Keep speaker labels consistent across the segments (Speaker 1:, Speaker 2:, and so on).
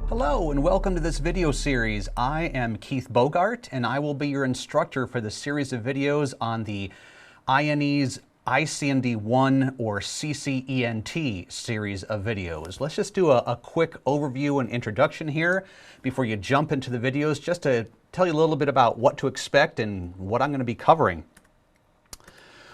Speaker 1: Hello and welcome to this video series. I am Keith Bogart and I will be your instructor for the series of videos on the INE's ICND-1 or CCENT series of videos. Let's just do a quick overview and introduction here before you jump into the videos, just to tell you a little bit about what to expect and what I'm going to be covering.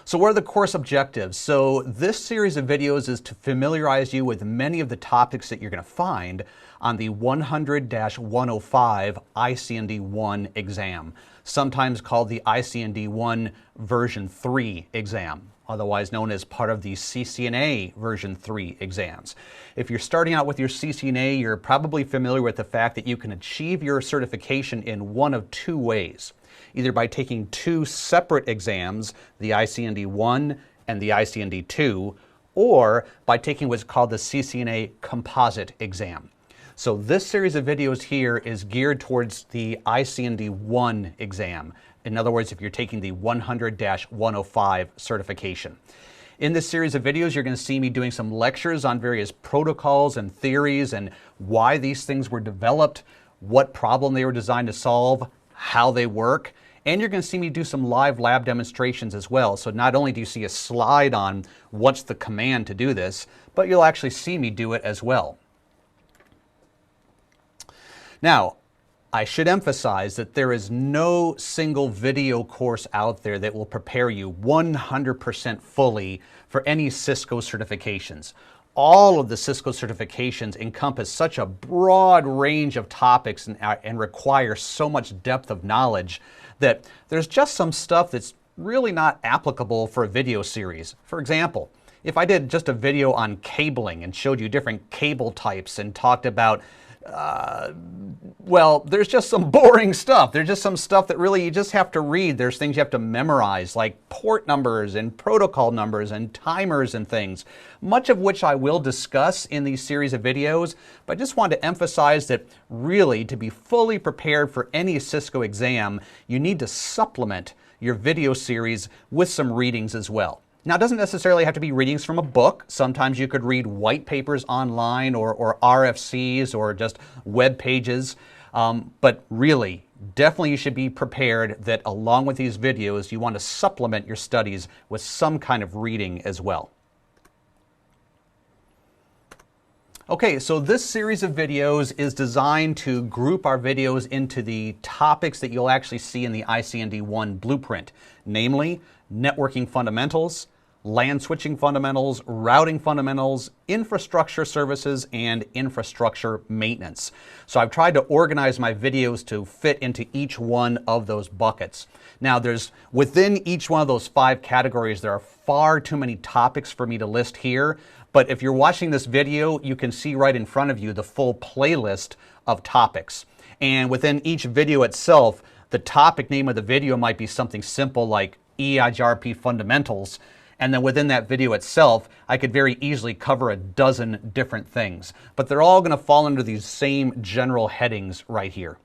Speaker 1: So what are the course objectives? So this series of videos is to familiarize you with many of the topics that you're going to find on the 100-105 ICND-1 exam, sometimes called the ICND-1 version 3 exam, otherwise known as part of the CCNA version 3 exams. If you're starting out with your CCNA, you're probably familiar with the fact that you can achieve your certification in one of two ways. Either by taking two separate exams, the ICND-1 and the ICND-2, or by taking what's called the CCNA composite exam. So this series of videos here is geared towards the ICND-1 exam. In other words, if you're taking the 100-105 certification. In this series of videos, you're going to see me doing some lectures on various protocols and theories and why these things were developed, what problem they were designed to solve, how they work, and you're going to see me do some live lab demonstrations as well. So not only do you see a slide on what's the command to do this, but you'll actually see me do it as well. Now, I should emphasize that there is no single video course out there that will prepare you 100% fully for any Cisco certifications. All of the Cisco certifications encompass such a broad range of topics and require so much depth of knowledge that there's just some stuff that's really not applicable for a video series. For example, if I did just a video on cabling and showed you different cable types and talked about well, there's just some boring stuff. There's just some stuff that really you just have to read. There's things you have to memorize, like port numbers and protocol numbers and timers and things, much of which I will discuss in these series of videos. But I just want to emphasize that really, to be fully prepared for any Cisco exam, you need to supplement your video series with some readings as well. Now, it doesn't necessarily have to be readings from a book. Sometimes you could read white papers online or RFCs or just web pages. But really, definitely you should be prepared that along with these videos, you want to supplement your studies with some kind of reading as well. Okay, so this series of videos is designed to group our videos into the topics that you'll actually see in the ICND-1 blueprint, namely networking fundamentals, LAN switching fundamentals, routing fundamentals, infrastructure services, and infrastructure maintenance. So I've tried to organize my videos to fit into each one of those buckets. Now within each one of those 5 categories, there are far too many topics for me to list here, but if you're watching this video, you can see right in front of you the full playlist of topics. And within each video itself, the topic name of the video might be something simple like EIGRP fundamentals. And then within that video itself, I could very easily cover a dozen different things. But they're all going to fall under these same general headings right here.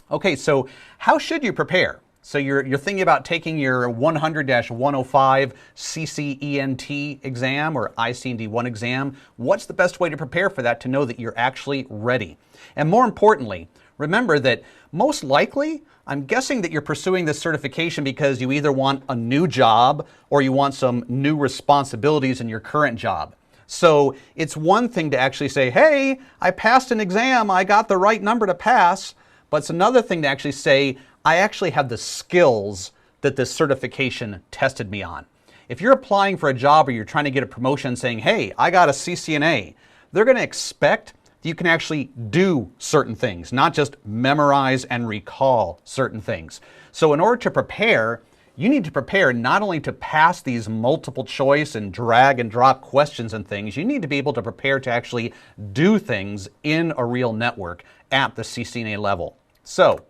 Speaker 1: Okay, so how should you prepare? So you're thinking about taking your 100-105 CCENT exam or ICND-1 exam. What's the best way to prepare for that to know that you're actually ready? And more importantly, remember that most likely, I'm guessing that you're pursuing this certification because you either want a new job or you want some new responsibilities in your current job. So it's one thing to actually say, hey, I passed an exam, I got the right number to pass. But it's another thing to actually say, I actually have the skills that this certification tested me on. If you're applying for a job or you're trying to get a promotion saying, hey, I got a CCNA, they're going to expect you can actually do certain things, not just memorize and recall certain things. So in order to prepare, you need to prepare not only to pass these multiple choice and drag and drop questions and things, you need to be able to prepare to actually do things in a real network at the CCNA level. So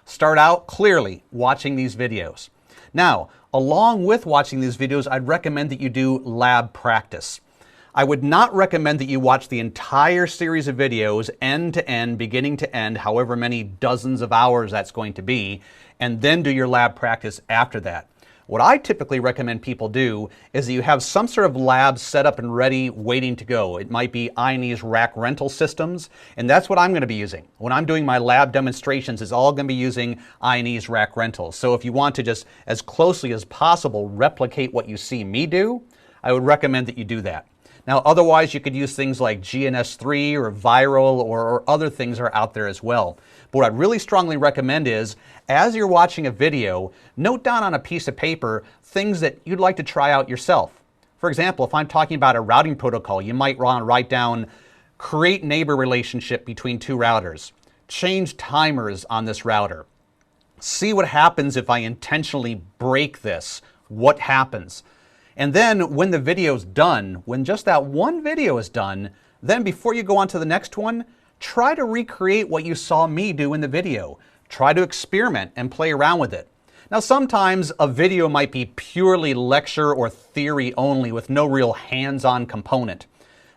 Speaker 1: start out clearly watching these videos. Now, along with watching these videos, I'd recommend that you do lab practice. I would not recommend that you watch the entire series of videos end to end, beginning to end, however many dozens of hours that's going to be, and then do your lab practice after that. What I typically recommend people do is that you have some sort of lab set up and ready, waiting to go. It might be I&E's rack rental systems, and that's what I'm going to be using. When I'm doing my lab demonstrations, it's all going to be using I&E's rack rentals. So if you want to just as closely as possible replicate what you see me do, I would recommend that you do that. Now, otherwise, you could use things like GNS3 or Viral or other things that are out there as well. But what I'd really strongly recommend is, as you're watching a video, note down on a piece of paper things that you'd like to try out yourself. For example, if I'm talking about a routing protocol, you might want to write down, create neighbor relationship between two routers, change timers on this router, see what happens if I intentionally break this, what happens. And then when the video's done, when just that one video is done, then before you go on to the next one, try to recreate what you saw me do in the video. Try to experiment and play around with it. Now, sometimes a video might be purely lecture or theory only with no real hands-on component.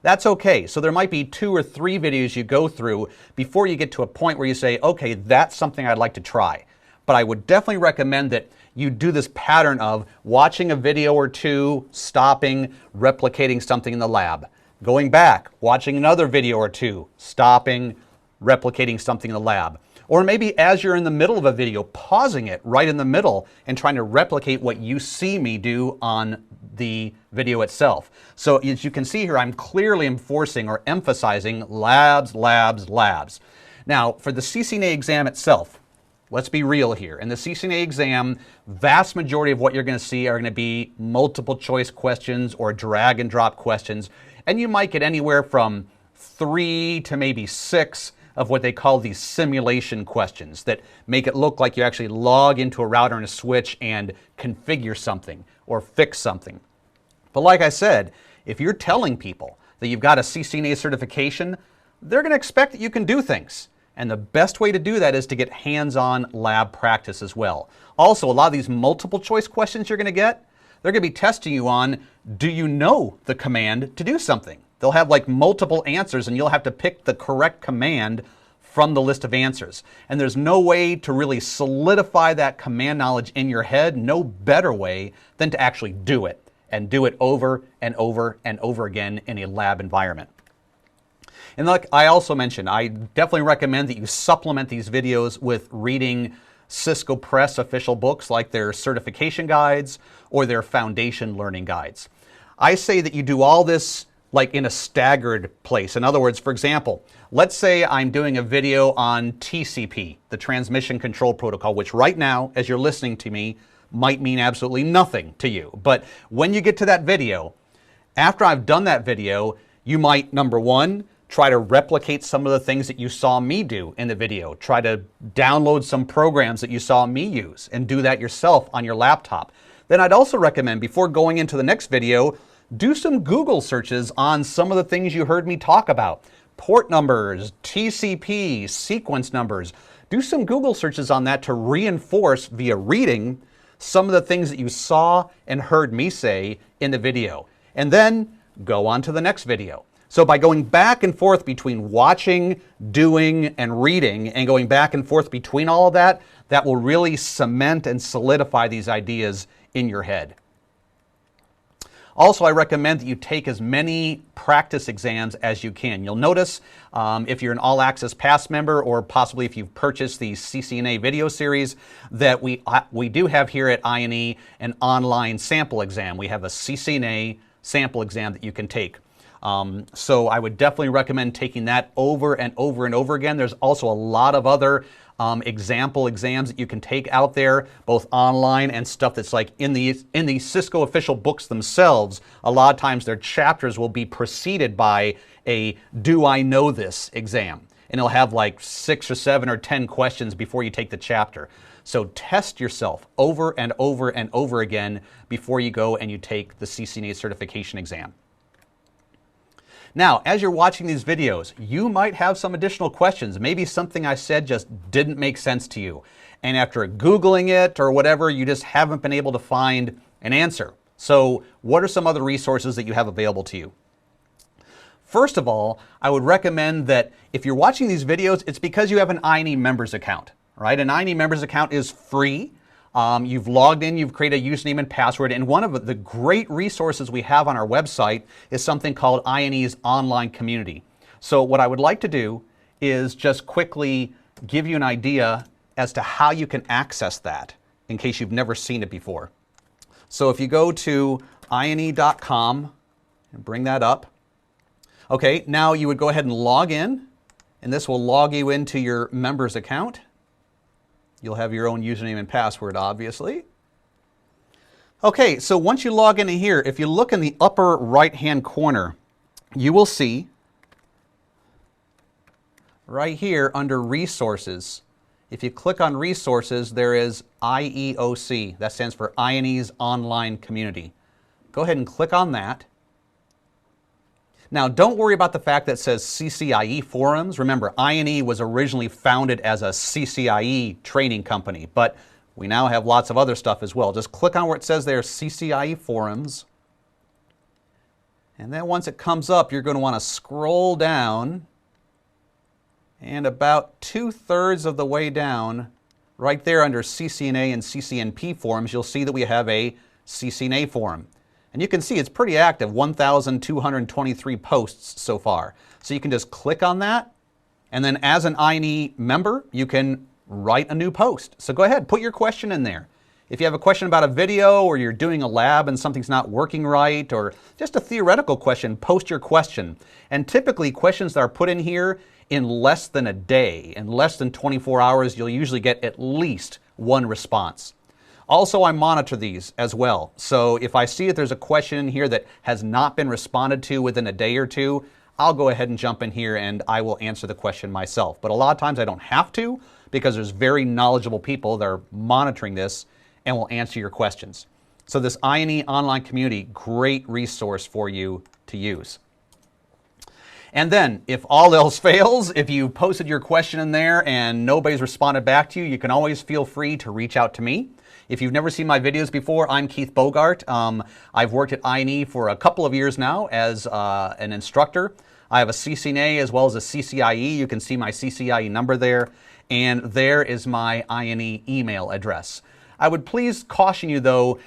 Speaker 1: That's okay. So there might be 2 or 3 videos you go through before you get to a point where you say, okay, that's something I'd like to try. But I would definitely recommend that you do this pattern of watching a video or 2, stopping, replicating something in the lab, going back, watching another video or 2, stopping, replicating something in the lab. Or maybe as you're in the middle of a video, pausing it right in the middle and trying to replicate what you see me do on the video itself. So as you can see here, I'm clearly enforcing or emphasizing labs, labs, labs. Now, for the CCNA exam itself, let's be real here. In the CCNA exam, vast majority of what you're going to see are going to be multiple choice questions or drag and drop questions. And you might get anywhere from 3 to maybe 6 of what they call these simulation questions that make it look like you actually log into a router and a switch and configure something or fix something. But like I said, if you're telling people that you've got a CCNA certification, they're going to expect that you can do things. And the best way to do that is to get hands-on lab practice as well. Also, a lot of these multiple choice questions you're going to get, they're going to be testing you on, do you know the command to do something? They'll have like multiple answers and you'll have to pick the correct command from the list of answers. And there's no way to really solidify that command knowledge in your head, no better way than to actually do it and do it over and over and over again in a lab environment. And like I also mentioned, I definitely recommend that you supplement these videos with reading Cisco Press official books like their certification guides or their foundation learning guides. I say that you do all this like in a staggered place. In other words, for example, let's say I'm doing a video on TCP, the Transmission Control Protocol, which right now, as you're listening to me, might mean absolutely nothing to you. But when you get to that video, after I've done that video, you might, number one, try to replicate some of the things that you saw me do in the video. Try to download some programs that you saw me use and do that yourself on your laptop. Then I'd also recommend, before going into the next video, do some Google searches on some of the things you heard me talk about. Port numbers, TCP, sequence numbers. Do some Google searches on that to reinforce via reading some of the things that you saw and heard me say in the video. And then go on to the next video. So by going back and forth between watching, doing, and reading, and going back and forth between all of that, that will really cement and solidify these ideas in your head. Also, I recommend that you take as many practice exams as you can. You'll notice if you're an All Access Pass member or possibly if you've purchased the CCNA video series that we do have here at I&E an online sample exam. We have a CCNA sample exam that you can take. So I would definitely recommend taking that over and over and over again. There's also a lot of other example exams that you can take out there, both online and stuff that's like in the Cisco official books themselves. A lot of times their chapters will be preceded by a "Do I know this?" exam. And it'll have like 6 or 7 or 10 questions before you take the chapter. So test yourself over and over and over again before you go and you take the CCNA certification exam. Now, as you're watching these videos, you might have some additional questions. Maybe something I said just didn't make sense to you. And after Googling it or whatever, you just haven't been able to find an answer. So what are some other resources that you have available to you? First of all, I would recommend that if you're watching these videos, it's because you have an I&E members account, right? An I&E members account is free. You've logged in, you've created a username and password, and one of the great resources we have on our website is something called I&E's Online Community. So what I would like to do is just quickly give you an idea as to how you can access that in case you've never seen it before. So if you go to ine.com and bring that up, okay, now you would go ahead and log in, and this will log you into your members account. You'll have your own username and password, obviously. Okay, so once you log into here, if you look in the upper right-hand corner, you will see right here under Resources, if you click on Resources, there is IEOC. That stands for I&E's Online Community. Go ahead and click on that. Now, don't worry about the fact that it says CCIE Forums. Remember, I&E was originally founded as a CCIE training company, but we now have lots of other stuff as well. Just click on where it says there, CCIE Forums. And then once it comes up, you're going to want to scroll down. And about 2/3 of the way down, right there under CCNA and CCNP forums, you'll see that we have a CCNA forum. And you can see it's pretty active, 1,223 posts so far. So you can just click on that, and then as an I&E member, you can write a new post. So go ahead, put your question in there. If you have a question about a video, or you're doing a lab and something's not working right, or just a theoretical question, post your question. And typically questions that are put in here in less than a day, in less than 24 hours, you'll usually get at least one response. Also, I monitor these as well. So if I see that there's a question in here that has not been responded to within a day or two, I'll go ahead and jump in here and I will answer the question myself. But a lot of times I don't have to, because there's very knowledgeable people that are monitoring this and will answer your questions. So this I&E Online Community, great resource for you to use. And then, if all else fails, if you posted your question in there and nobody's responded back to you, you can always feel free to reach out to me. If you've never seen my videos before, I'm Keith Bogart. I've worked at I&E for a couple of years now as an instructor. I have a CCNA as well as a CCIE. You can see my CCIE number there. And there is my I&E email address. I would please caution you, though,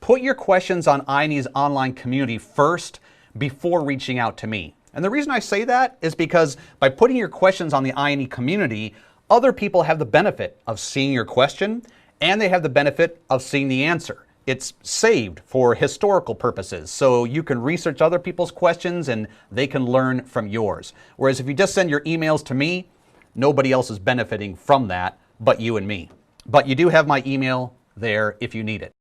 Speaker 1: put your questions on I&E's Online Community first before reaching out to me. And the reason I say that is because by putting your questions on the I&E community, other people have the benefit of seeing your question, and they have the benefit of seeing the answer. It's saved for historical purposes, so you can research other people's questions and they can learn from yours. Whereas if you just send your emails to me, nobody else is benefiting from that but you and me. But you do have my email there if you need it.